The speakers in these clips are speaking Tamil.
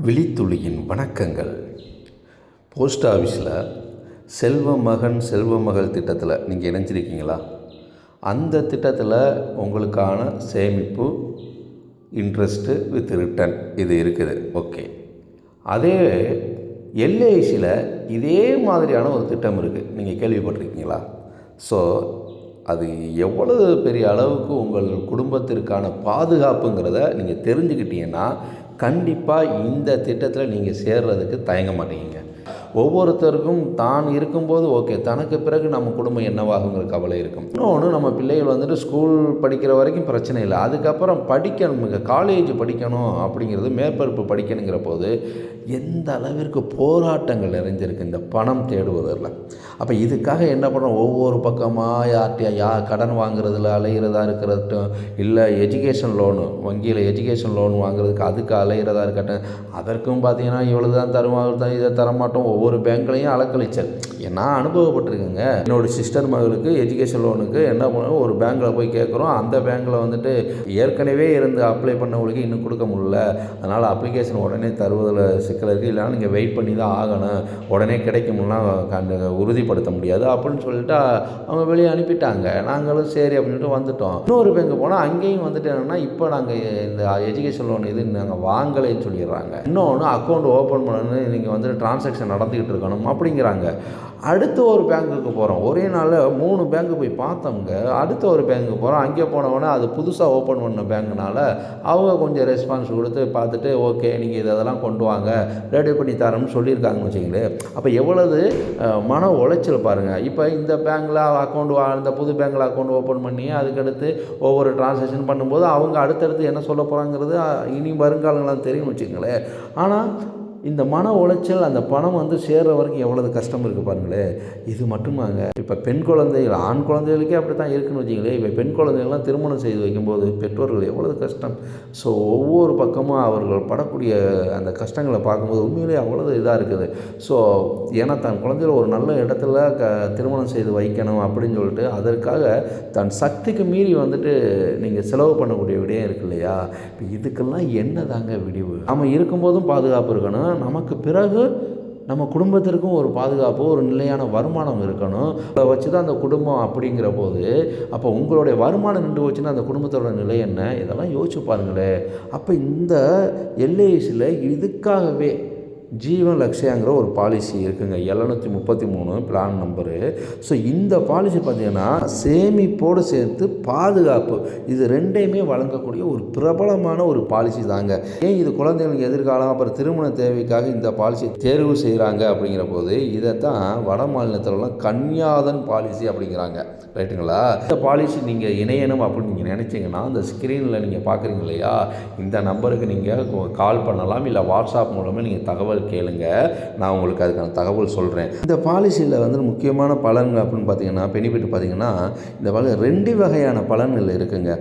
விழித்துளியின் வணக்கங்கள். போஸ்ட் ஆஃபீஸில் செல்வ மகன் செல்வ மகள் திட்டத்தில் நீங்கள் இணைஞ்சிருக்கீங்களா? அந்த திட்டத்தில் உங்களுக்கான சேமிப்பு, இன்ட்ரெஸ்ட்டு வித் ரிட்டர்ன் இது இருக்குது. ஓகே. அதே எல்ஐசியில் இதே மாதிரியான ஒரு திட்டம் இருக்குது. நீங்கள் கேள்விப்பட்டிருக்கீங்களா? ஸோ அது எவ்வளவு பெரிய அளவுக்கு உங்கள் குடும்பத்திற்கான பாதுகாப்புங்கிறத நீங்கள் தெரிஞ்சுக்கிட்டீங்கன்னா கண்டிப்பாக இந்த திட்டத்தில் நீங்கள் சேர்றதுக்கு தயங்க மாட்டீங்க. ஒவ்வொருத்தருக்கும் தான் இருக்கும்போது ஓகே, தனக்கு பிறகு நம்ம குடும்பம் என்னவாகுங்கிற கவலை இருக்கும். இன்னொன்று, நம்ம பிள்ளைகள் வந்துட்டு ஸ்கூல் படிக்கிற வரைக்கும் பிரச்சனை இல்லை. அதுக்கப்புறம் படிக்கணும், காலேஜ் படிக்கணும் அப்படிங்கிறது, மேற்படிப்பு படிக்கணுங்கிற போது எந்த அளவிற்கு போராட்டங்கள் நிறைஞ்சிருக்கு இந்த பணம் தேடுவதில். அப்போ இதுக்காக என்ன பண்ணுறோம்? ஒவ்வொரு பக்கமாக யார்கிட்டையா கடன் வாங்குறதுல அலைகிறதா இருக்கட்டும், இல்லை எஜுகேஷன் லோனு, வங்கியில் எஜுகேஷன் லோன் வாங்குறதுக்கு அதுக்கு அலைகிறதா இருக்கட்டும். அதற்கும் பார்த்தீங்கன்னா இவ்வளோ தான் தருவாங்க, இதை தரமாட்டோம். ஒவ்வொரு பேங்க்லையும் அலக்கழிச்சல் நான் அனுபவப்பட்டிருக்கேங்க. என்னோடய சிஸ்டர் மகளுக்கு எஜுகேஷன் லோனுக்கு என்ன பண்ணுவோம், ஒரு பேங்க்கில் போய் கேட்குறோம். அந்த பேங்க்கில் வந்துட்டு ஏற்கனவே இருந்து அப்ளை பண்ணவங்களுக்கு இன்னும் கொடுக்க முடியல, அதனால் அப்ளிகேஷன் உடனே தருவதில் சிக்கல் இருக்குது, இல்லைனா நீங்கள் வெயிட் பண்ணி தான் ஆகணும், உடனே கிடைக்கும்லாம் உறுதிப்படுத்த முடியாது அப்படின்னு சொல்லிட்டு அவங்க வெளியே அனுப்பிட்டாங்க. நாங்களும் சரி அப்படின்னு சொல்லிட்டு வந்துட்டோம். இன்னொரு பேங்க்கு போனால் அங்கேயும் வந்துட்டு என்னென்னா, இப்போ நாங்கள் இந்த எஜுகேஷன் லோன் இது நாங்கள் வாங்கலைன்னு சொல்லிடுறாங்க. இன்னொன்று, அக்கௌண்ட் ஓப்பன் பண்ணணும், நீங்கள் வந்துட்டு டிரான்சாக்ஷன் நடந்துக்கிட்டு இருக்கணும் அப்படிங்கிறாங்க. அடுத்த ஒரு பேங்க்குக்கு போகிறோம். ஒரே நாளில் 3 பேங்க்கு போய் பார்த்தவங்க. அடுத்த ஒரு பேங்க்கு போகிறோம். அங்கே போனவொடனே அது புதுசாக ஓப்பன் பண்ண பேங்க்குனால அவங்க கொஞ்சம் ரெஸ்பான்ஸ் கொடுத்து பார்த்துட்டு ஓகே, நீங்கள் இதெல்லாம் கொண்டு வாங்க, ரெடி பண்ணி தரோம்னு சொல்லியிருக்காங்கன்னு வச்சுங்களேன். அப்போ எவ்வளவு மன உளைச்சல் பாருங்கள். இப்போ இந்த பேங்க்கில் அக்கௌண்ட், இந்த புது பேங்க்கில் அக்கௌண்ட் ஓப்பன் பண்ணி அதுக்கடுத்து ஒவ்வொரு டிரான்சாக்ஷன் பண்ணும்போது அவங்க அடுத்தடுத்து என்ன சொல்ல போகிறாங்கிறது இனி வருங்காலங்களாம் தெரியும்னு வச்சுங்களேன். ஆனால் இந்த மன உளைச்சல், அந்த பணம் வந்து சேர்கிற வரைக்கும் எவ்வளவு கஷ்டம் இருக்குது பாருங்களேன். இது மட்டுமாங்க, இப்போ பெண் குழந்தைகள், ஆண் குழந்தைகளுக்கே அப்படி தான் இருக்குன்னு வச்சிங்களேன். இப்போ பெண் குழந்தைகள்லாம் திருமணம் செய்து வைக்கும்போது பெற்றோர்கள் எவ்வளவு கஷ்டம். ஸோ ஒவ்வொரு பக்கமும் அவர்கள் படக்கூடிய அந்த கஷ்டங்களை பார்க்கும்போது உண்மையிலே அவ்வளவு இதாக இருக்குது. ஸோ ஏன்னா தன் குழந்தைகளை ஒரு நல்ல இடத்துல திருமணம் செய்து வைக்கணும் அப்படின்னு சொல்லிட்டு அதற்காக தன் சக்திக்கு மீறி வந்துட்டு நீங்கள் செலவு பண்ணக்கூடிய விடயம் இருக்கு இல்லையா? இப்போ இதுக்கெல்லாம் என்ன தாங்க விடிவு? நம்ம இருக்கும்போதும் பாதுகாப்பு இருக்கணும், நமக்கு பிறகு நம்ம குடும்பத்திற்கும் ஒரு பாதுகாப்பு, ஒரு நிலையான வருமானம் இருக்கணும். அதை வச்சு தான் அந்த குடும்பம் அப்படிங்கிற போது, அப்போ உங்களுடைய வருமானம் நின்று வச்சுன்னா அந்த குடும்பத்தோட நிலை என்ன? இதெல்லாம் யோசிச்சு பாருங்களேன். அப்போ இந்த எல்ஐசியில் இதுக்காகவே ஜீவன் லக்ஷயாங்கிற ஒரு பாலிசி இருக்குங்க. 733 பிளான் நம்பரு. ஸோ இந்த பாலிசி பார்த்திங்கன்னா சேமிப்போடு சேர்த்து பாதுகாப்பு, இது ரெண்டையுமே வழங்கக்கூடிய ஒரு பிரபலமான ஒரு பாலிசி தாங்க. ஏன் இது குழந்தைகளுக்கு எதிர்காலம், அப்புறம் திருமண தேவைக்காக இந்த பாலிசி தேர்வு செய்கிறாங்க அப்படிங்கிற போது இதைத்தான் வட மாநிலத்திலலாம் கன்யாதன் பாலிசி அப்படிங்கிறாங்க. ரைட்டுங்களா? இந்த பாலிசி நீங்கள் இணையணும் அப்படின்னு நீங்கள் நினச்சிங்கன்னா அந்த ஸ்க்ரீனில் நீங்கள் பார்க்குறீங்க இல்லையா, இந்த நம்பருக்கு நீங்கள் கால் பண்ணலாம், இல்லை வாட்ஸ்அப் மூலமாக நீங்கள் தகவல் கேளுங்க. நான் உங்களுக்கு அதுக்கான தகவல் சொல்கிறேன். இந்த பாலிசியில் வந்து முக்கியமான பலன்கள் அப்படின்னு பார்த்தீங்கன்னா, பெனிஃபிட் பார்த்தீங்கன்னா, இந்த பலன் 2 வகையான பலன்கள் இருக்குங்க.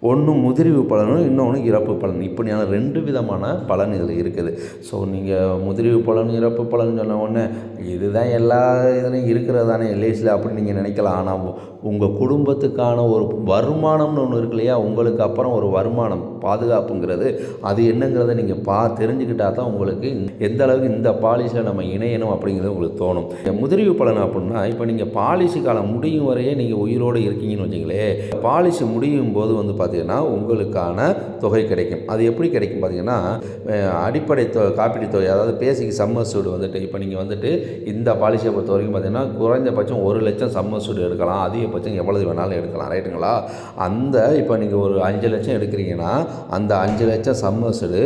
ஒன்று முதிர்வு பலனும், இன்னொன்று இறப்பு பலன். இப்படியான 2 விதமான பலன் இதில் இருக்குது. ஸோ நீங்கள் முதிர்வு பலன், இறப்பு பலன் சொன்ன உடனே இதுதான் எல்லா இதுலையும் இருக்கிறது தானே எல்ஐசியில் அப்படின்னு நீங்கள் நினைக்கலாம். ஆனால் உங்கள் குடும்பத்துக்கான ஒரு வருமானம்னு ஒன்று இருக்கு இல்லையா, உங்களுக்கு அப்புறம் ஒரு வருமானம் பாதுகாப்புங்கிறது அது என்னங்கிறத நீங்கள் தெரிஞ்சுக்கிட்டால் தான் உங்களுக்கு எந்த அளவுக்கு இந்த பாலிசியில் நம்ம இணையணும் அப்படிங்கிறது உங்களுக்கு தோணும். முதிர்வு பலன் அப்படின்னா, இப்போ நீங்கள் பாலிசி காலம் முடியும் வரையே நீங்கள் உயிரோடு இருக்கீங்கன்னு வச்சிங்களேன். பாலிசி முடியும் போது வந்து பார்த்தீங்கன்னா உங்களுக்கான தொகை கிடைக்கும். அது எப்படி கிடைக்கும் பார்த்தீங்கன்னா, அடிப்படை காப்பீடு தொகை, அதாவது பேசிக் சம்மர்சூடு வந்துட்டு, இப்போ நீங்கள் வந்துட்டு இந்த பாலிசியை பொறுத்த வரைக்கும் பார்த்தீங்கன்னா குறைஞ்சபட்சம் 1 லட்சம் சம்மர்சூடு எடுக்கலாம், அதிகபட்சம் எவ்வளவு வேணாலும் எடுக்கலாம். ரைட்டுங்களா? அந்த இப்போ நீங்கள் ஒரு 5 லட்சம் எடுக்கிறீங்கன்னா அந்த 5 லட்சம் சம்மர்சூடு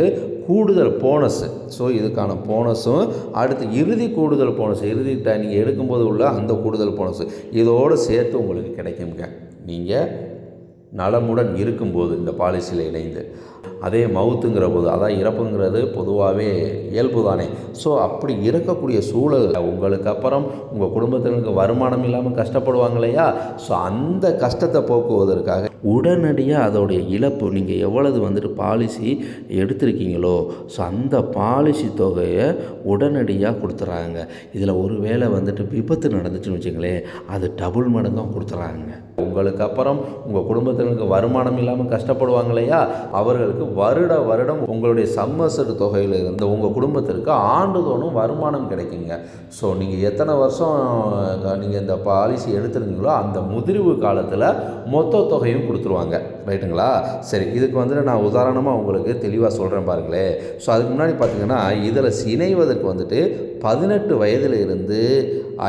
கூடுதல் போனஸு. ஸோ இதுக்கான போனஸும் அடுத்து இறுதி கூடுதல் போனஸ், இறுதி நீங்கள் எடுக்கும்போது உள்ள அந்த கூடுதல் போனஸு இதோடு சேர்த்து உங்களுக்கு கிடைக்குங்க. நீங்கள் நலமுடன் இருக்கும்போது இந்த பாலிசியில் இணைந்து, அதே மவுத்துங்கிற போது, அதான் இறப்புங்கிறது பொதுவாகவே இயல்பு தானே. ஸோ அப்படி இருக்கக்கூடிய சூழல் உங்களுக்கு அப்புறம் உங்கள் குடும்பத்தினருக்கு வருமானம் இல்லாமல் கஷ்டப்படுவாங்க இல்லையா? ஸோ அந்த கஷ்டத்தை போக்குவதற்காக உடனடியாக அதோடைய இழப்பு, நீங்கள் எவ்வளவு வந்துட்டு பாலிசி எடுத்திருக்கீங்களோ ஸோ அந்த பாலிசி தொகையை உடனடியாக கொடுத்துட்றாங்க. இதில் ஒரு வேளை வந்துட்டு விபத்து நடந்துச்சுன்னு வச்சுங்களேன், அது டபுள் மடங்காக கொடுத்துட்றாங்க. உங்களுக்கு அப்புறம் உங்கள் குடும்பத்தினருக்கு வருமானம் இல்லாமல் கஷ்டப்படுவாங்க இல்லையா, அவர்களுக்கு உங்களுக்கு வருடம் உங்களுடைய சம்மர்சடு தொகையில் இருந்து உங்கள் குடும்பத்திற்கு ஆண்டுதோறும் வருமானம் கிடைக்குங்க. ஸோ நீங்கள் எத்தனை வருஷம் நீங்கள் இந்த பாலிசி எடுத்துருந்தீங்களோ அந்த முதிர்வு காலத்தில் மொத்த தொகையும் கொடுத்துருவாங்க. ரைட்டுங்களா? சரி, இதுக்கு வந்துட்டு நான் உதாரணமாக உங்களுக்கு தெளிவாக சொல்கிறேன் பாருங்களேன். ஸோ அதுக்கு முன்னாடி பார்த்திங்கன்னா இதில் இணைவதற்கு வந்துட்டு 18 வயதில் இருந்து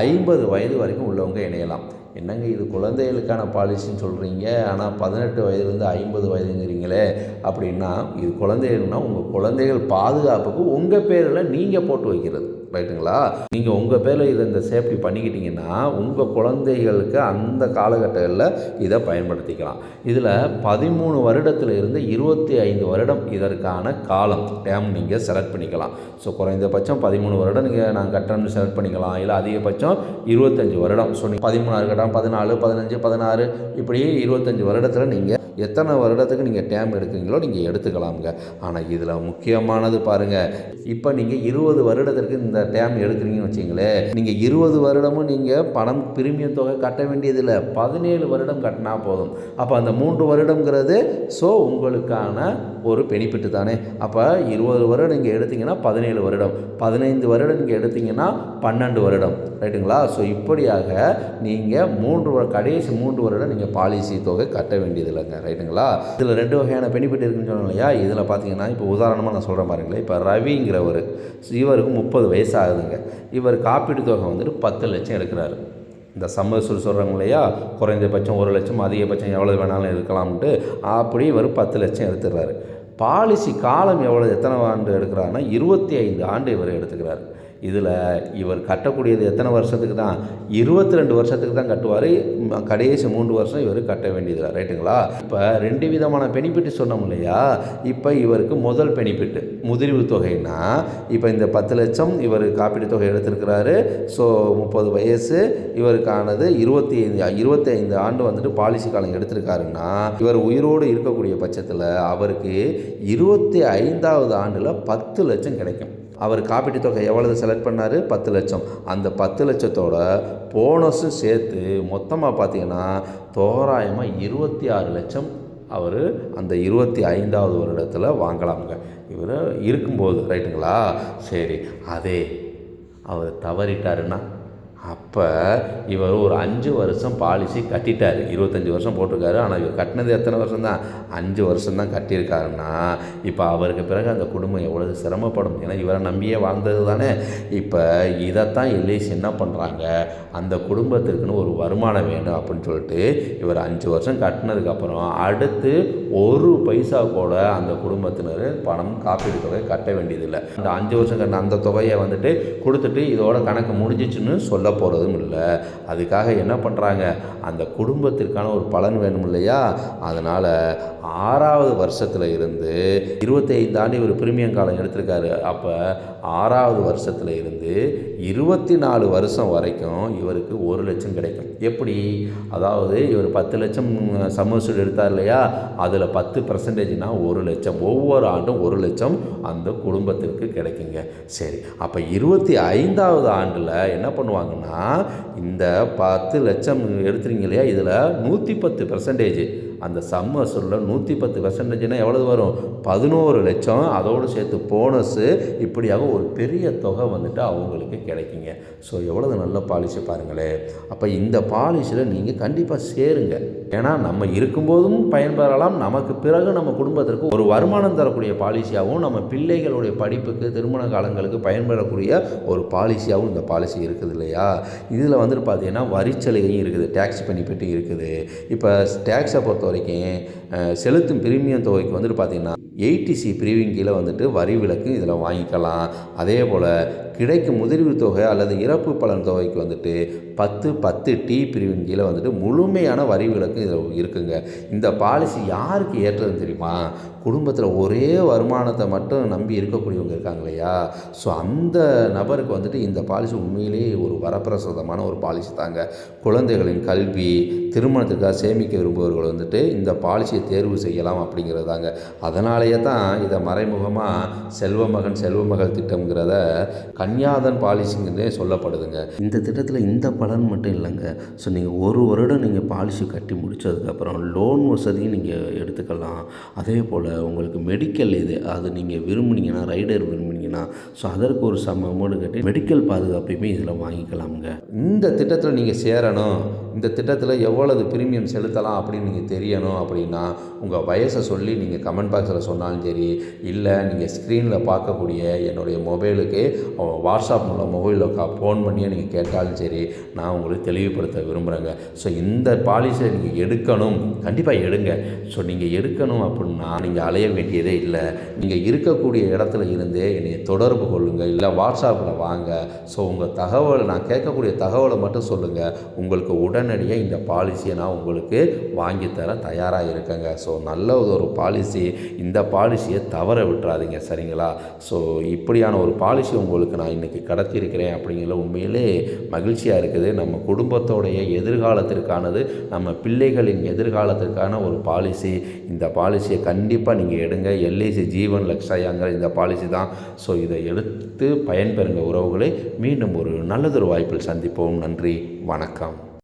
50 வயது வரைக்கும் உள்ளவங்க இணையலாம். என்னங்க இது குழந்தைகளுக்கான பாலிசின்னு சொல்கிறீங்க, ஆனால் 18 வயதுலேருந்து 50 வயதுங்கிறீங்களே அப்படின்னா, இது குழந்தைகள்னால் உங்கள் குழந்தைகள் பாதுகாப்புக்கு உங்கள் பேரில் நீங்கள் போட்டு வைக்கிறது. ரைட்டுங்களா? நீங்கள் உங்கள் பேரில் இதை இந்த சேஃப்டி பண்ணிக்கிட்டிங்கன்னா உங்கள் குழந்தைகளுக்கு அந்த காலகட்டங்களில் இதை பயன்படுத்திக்கலாம். இதில் 13 வருடத்தில் இருந்து 25 வருடம் இதற்கான காலம் டேம் நீங்கள் செலக்ட் பண்ணிக்கலாம். ஸோ குறைந்தபட்சம் 13 வருடம் நான் கட்டணம்னு செலக்ட் பண்ணிக்கலாம். இல்லை அதிகபட்சம் 25 வருடம். ஸோ நீங்கள் 13 இருக்கட்டும், 14, 15, 16 இப்படியே 25 வருடத்தில் நீங்கள் எத்தனை வருடத்துக்கு நீங்கள் டேம் எடுக்கிறீங்களோ நீங்கள் எடுத்துக்கலாமுங்க. ஆனால் இதில் முக்கியமானது பாருங்கள், இப்போ நீங்கள் 20 வருடத்திற்கு இந்த டேம் எடுக்கிறீங்கன்னு வச்சிங்களேன், நீங்கள் 20 வருடமும் நீங்கள் பணம் பிரீமியம் தொகை கட்ட வேண்டியதில்லை, 17 வருடம் கட்டினா போதும். அப்போ அந்த 3 வருடங்கிறது ஸோ உங்களுக்கான ஒரு பெனிஃபிட்டு தானே. அப்போ 20 வருடம் நீங்கள் எடுத்திங்கன்னா 17 வருடம், 15 வருடம் நீங்கள் எடுத்திங்கன்னா 12 வருடம். ரைட்டுங்களா? ஸோ இப்படியாக நீங்கள் கடைசி 3 வருடம் நீங்கள் பாலிசி தொகை கட்ட வேண்டியதில்லைங்க. ரைட்டுங்களா? இதில் 2 வகையான பெனிஃபிட் இருக்குன்னு சொன்னோம் இல்லையா? இதில் பார்த்தீங்கன்னா இப்போ உதாரணமாக நான் சொல்கிறேன் பாருங்களேன். இப்போ ரவிங்கிறவர், இவருக்கு 30 வயசு ஆகுதுங்க. இவர் காப்பீட்டு தொகை வந்துட்டு 10 லட்சம் எடுக்கிறாரு. இந்த சம்மர்சூல் சொல்கிறாங்க இல்லையா, குறைந்தபட்சம் 1 லட்சம் அதிகபட்சம் எவ்வளோ வேணாலும் இருக்கலாம்ட்டு, அப்படி இவர் 10 லட்சம் எடுத்துடுறாரு. பாலிசி காலம் எத்தனை ஆண்டு எடுக்கிறாருன்னா 25 ஆண்டு இவர் எடுத்துக்கிறார். இதில் இவர் கட்டக்கூடியது எத்தனை வருஷத்துக்கு தான்? 22 வருஷத்துக்கு தான் கட்டுவார். கடைசி 3 வருஷம் இவர் கட்ட வேண்டியதில்லை. ரைட்டுங்களா? இப்போ 2 விதமான பெனிஃபிட் சொன்னோம் இல்லையா? இப்போ இவருக்கு முதல் பெனிஃபிட் முதிர்வு தொகைன்னா, இப்போ இந்த 10 லட்சம் இவர் காப்பீடு தொகை எடுத்திருக்கிறாரு. ஸோ 30 வயசு இவருக்கானது 25 ஆண்டு வந்துட்டு பாலிசி காலம் எடுத்திருக்காருன்னா, இவர் உயிரோடு இருக்கக்கூடிய பட்சத்தில் அவருக்கு 25வது ஆண்டில் 10 லட்சம் கிடைக்கும். அவர் காப்பீட்டு தொகை எவ்வளவு செலக்ட் பண்ணார்? 10 லட்சம். அந்த 10 லட்சத்தோட போனஸும் சேர்த்து மொத்தமாக பார்த்தீங்கன்னா தோராயமாக 26 லட்சம் அவர் அந்த 25வது வருடத்தில் வாங்கலாமுங்க இவர் இருக்கும்போது. ரைட்டுங்களா? சரி, அதே அவர் தவறிட்டாருன்னா அப்போ இவர் ஒரு 5 வருஷம் பாலிசி கட்டிட்டார். 25 வருஷம் போட்டிருக்காரு, ஆனால் இவர் கட்டினது எத்தனை வருஷம் தான்? 5 வருஷம் தான் கட்டியிருக்காருன்னா, இப்போ அவருக்கு பிறகு அந்த குடும்பம் எவ்வளவு சிரமப்படும். ஏன்னா இவரை நம்பியே வாழ்ந்தது தானே. இப்போ இதைத்தான் எல்ஐசி என்ன பண்ணுறாங்க, அந்த குடும்பத்திற்குன்னு ஒரு வருமானம் வேணும் அப்படின்னு சொல்லிட்டு இவர் 5 வருஷம் கட்டினதுக்கப்புறம் அடுத்து 1 பைசா கூட அந்த குடும்பத்தினர் பணம் காப்பீடு தொகை கட்ட வேண்டியதில்லை. அந்த 5 வருஷம் கட்டின அந்த தொகையை வந்துட்டு கொடுத்துட்டு இதோட கணக்கு முடிஞ்சிச்சுன்னு சொல்ல போகிறதும் இல்லை. அதுக்காக என்ன பண்ணுறாங்க, அந்த குடும்பத்திற்கான ஒரு பலன் வேணும் இல்லையா? அதனால் 6வது வருஷத்தில் இருந்து 25 ஆண்டு இவர் பிரீமியம் காலம் எடுத்திருக்காரு. அப்போ 6வது வருஷத்தில் இருந்து 24 வருஷம் வரைக்கும் இவருக்கு 1 லட்சம் கிடைக்கும். எப்படி? அதாவது இவர் 10 லட்சம் சம்மர்சூல் எடுத்தார் இல்லையா, அதில் 10%னா 1 லட்சம். ஒவ்வொரு ஆண்டும் 1 லட்சம் அந்த குடும்பத்திற்கு கிடைக்குங்க. சரி, அப்போ 25வது ஆண்டில் என்ன பண்ணுவாங்கன்னா, இந்த 10 லட்சம் எடுத்துறீங்க இல்லையா, இதில் 110% அந்த சம்மர்சூலில் 110%னா எவ்வளவு வரும்? 11 லட்சம். அதோடு சேர்த்து போனஸு, இப்படியாக ஒரு பெரிய தொகை வந்துட்டு அவங்களுக்கு கிடைக்குங்க. ஸோ எவ்வளவு நல்ல பாலிசி பாருங்களேன். அப்போ இந்த பாலிசியில் நீங்கள் கண்டிப்பாக சேருங்க. ஏன்னா நம்ம இருக்கும்போதும் பயன்பெறலாம், நமக்கு பிறகு நம்ம குடும்பத்திற்கு ஒரு வருமானம் தரக்கூடிய பாலிசியாகவும், நம்ம பிள்ளைகளுடைய படிப்புக்கு திருமண காலங்களுக்கு பயன்பெறக்கூடிய ஒரு பாலிசியாகவும் இந்த பாலிசி இருக்குது இல்லையா? இதில் வந்துட்டு பார்த்தீங்கன்னா வரிச்சலுகையும் இருக்குது, டேக்ஸ் பெனிஃபிட்டும் இருக்குது. இப்போ டேக்ஸை பொறுத்த வரைக்கும் செலுத்தும் பிரீமியம் தொகைக்கு வந்துட்டு பார்த்திங்கன்னா 80C பிரிவின் கீழே வந்துட்டு வரி விலக்கு இதில் வாங்கிக்கலாம். அதே போல் கிடைக்கும் முதிர்வு தொகை அல்லது இறப்பு பலன் தொகைக்கு வந்துட்டு 10T பிரிவின் கீழே வந்துட்டு முழுமையான வரி விலக்கு இதில் இருக்குங்க. இந்த பாலிசி யாருக்கு ஏற்றதுன்னு தெரியுமா? குடும்பத்தில் ஒரே வருமானத்தை மட்டும் நம்பி இருக்கக்கூடியவங்க இருக்காங்க இல்லையா? ஸோ அந்த நபருக்கு வந்துட்டு இந்த பாலிசி உண்மையிலேயே ஒரு வரப்பிரசாதமான ஒரு பாலிசி தாங்க. குழந்தைகளின் கல்வி, திருமணத்துக்காக சேமிக்க விரும்புபவர்கள் வந்துட்டு இந்த பாலிசியை தேர்வு செய்யலாம் அப்படிங்கிறது தாங்க. அதனாலேயே தான் இதை மறைமுகமாக செல்வமகன் செல்வமகள் திட்டம்ங்கிறத கன்யாதன் பாலிசிங்கிறதே சொல்லப்படுதுங்க. இந்த திட்டத்தில் இந்த பலன் மட்டும் இல்லைங்க. ஸோ நீங்கள் 1 வருடம் நீங்கள் பாலிசி கட்டி முடித்ததுக்கப்புறம் லோன் வசதியும் நீங்கள் எடுத்துக்கலாம். அதே போல் உங்களுக்கு மெடிக்கல் அது நீங்கள் விரும்புனீங்கன்னா, ரைடர் விரும்புனீங்கன்னா, ஸோ அதற்கு ஒரு அமௌண்ட் கட்டி மெடிக்கல் பாதுகாப்பையுமே இதில் வாங்கிக்கலாமுங்க. இந்த திட்டத்தில் நீங்கள் சேரணும், இந்த திட்டத்தில் எவ்வளவு பிரீமியம் செலுத்தலாம் அப்படின்னு நீங்கள் தெரியணும் அப்படின்னா, உங்கள் வயசை சொல்லி நீங்கள் கமெண்ட் பாக்ஸில் சொன்னாலும் சரி, இல்லை நீங்கள் ஸ்க்ரீனில் பார்க்கக்கூடிய என்னுடைய மொபைலுக்கு வாட்ஸ்அப் மூலம் மொபைலில் ஃபோன் பண்ணியே நீங்கள் கேட்டாலும் சரி, நான் உங்களுக்கு தெளிவுபடுத்த விரும்புகிறேங்க. ஸோ இந்த பாலிசியை நீங்கள் எடுக்கணும், கண்டிப்பாக எடுங்க. ஸோ நீங்கள் எடுக்கணும் அப்படின்னா நீங்கள் அலைய வேண்டியதே இல்லை. நீங்கள் இருக்கக்கூடிய இடத்துல இருந்தே என்னை தொடர்பு கொள்ளுங்கள், இல்லை வாட்ஸ்அப்பில் வாங்க. ஸோ உங்கள் நான் கேட்கக்கூடிய தகவலை மட்டும் சொல்லுங்கள். உங்களுக்கு உடனடியாக இந்த பாலிசியை நான் உங்களுக்கு வாங்கித்தர தயாராக இருக்கேங்க. ஸோ நல்ல ஒரு பாலிசி, இந்த பாலிசியை தவற விட்டுறாதீங்க, சரிங்களா? ஸோ இப்படியான ஒரு பாலிசி உங்களுக்கு நான் இன்றைக்கி கடத்தியிருக்கிறேன் அப்படிங்கிற உண்மையிலே மகிழ்ச்சியாக இருக்குது. நம்ம குடும்பத்தோடைய எதிர்காலத்திற்கானது, நம்ம பிள்ளைகளின் எதிர்காலத்திற்கான ஒரு பாலிசி. இந்த பாலிசியை கண்டிப்பாக நீங்கள் எடுங்க. எல்ஐசி ஜீவன் லக்ஷயாங்கிற இந்த பாலிசி தான். ஸோ இதை எடுத்து பயன்பெறுங்க உறவுகளை. மீண்டும் ஒரு நல்லதொரு வாய்ப்பில் சந்திப்போம். நன்றி, வணக்கம்.